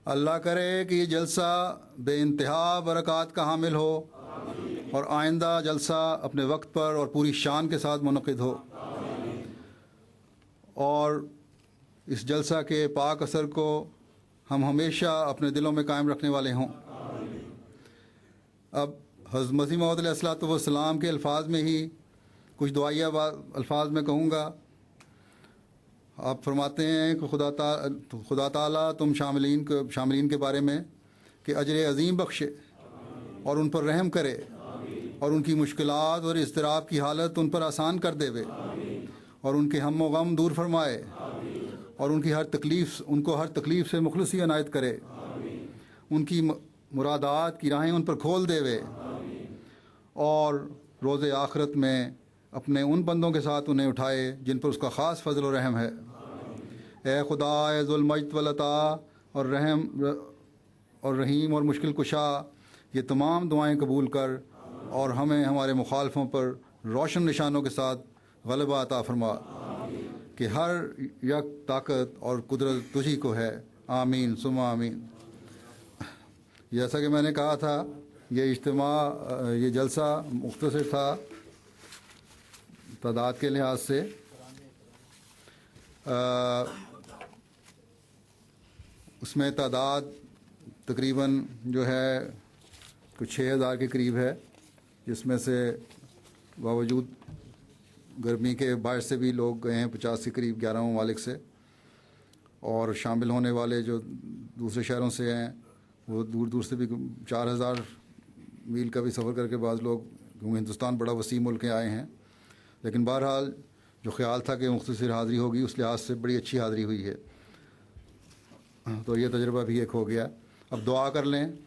अल्लाह करे कि ये जलसा बेइंतहा बरक़ात का हामिल हो और आइंदा जलसा अपने वक्त पर और पूरी शान के साथ मुनक़िद हो और इस जलसा के पाक असर को हम हमेशा अपने दिलों में कायम रखने वाले हों। अब हज़रत मसीह मौऊद अलैहिस्सलातु वस्सलाम के अल्फाज में ही कुछ दुआइया अल्फाज में कहूँगा। आप फरमाते हैं कि खुदा ताला तुम शामिलीन के बारे में कि अजर अज़ीम बख्शे और उन पर रहम करे और उनकी मुश्किलात और इज़्तिराब की हालत उन पर आसान कर देवे और उनके हम व गम दूर फरमाए और उनको हर तकलीफ़ से मुखलसी अनायत करे, उनकी मुरादात की राहें उन पर खोल देवे और रोज़े आखिरत में अपने उन बंदों के साथ उन्हें उठाए जिन पर उसका ख़ास फ़ज़ल और रहम है। ए खुदा ए ज़ुल मज्द वल अता और रहम और रहीम और मुश्किल कुशा, ये तमाम दुआएं कबूल कर और हमें हमारे मुखालफों पर रोशन निशानों के साथ ग़लबा अता फरमा कि हर यक ताकत और कुदरत तुझी को है। आमीन सुमा आमीन। जैसा कि मैंने कहा था, ये जलसा मुख्तसर था तादाद के लिहाज से। उसमें तादाद तकरीबन जो है कुछ 6000 के करीब है, जिसमें से बावजूद गर्मी के बायस से भी लोग गए हैं 50 के करीब 11 ममालिक से, और शामिल होने वाले जो दूसरे शहरों से हैं वो दूर दूर से भी 4000 मील का भी सफ़र करके बाज़ लोग, क्योंकि हिंदुस्तान बड़ा वसी मुल्क आए हैं। लेकिन बहरहाल जो ख्याल था कि मुख्तसर हाज़िरी होगी, उस लिहाज से बड़ी अच्छी हाज़िरी हुई है। तो ये तजुर्बा भी एक हो गया। अब दुआ कर लें।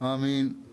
आमीन।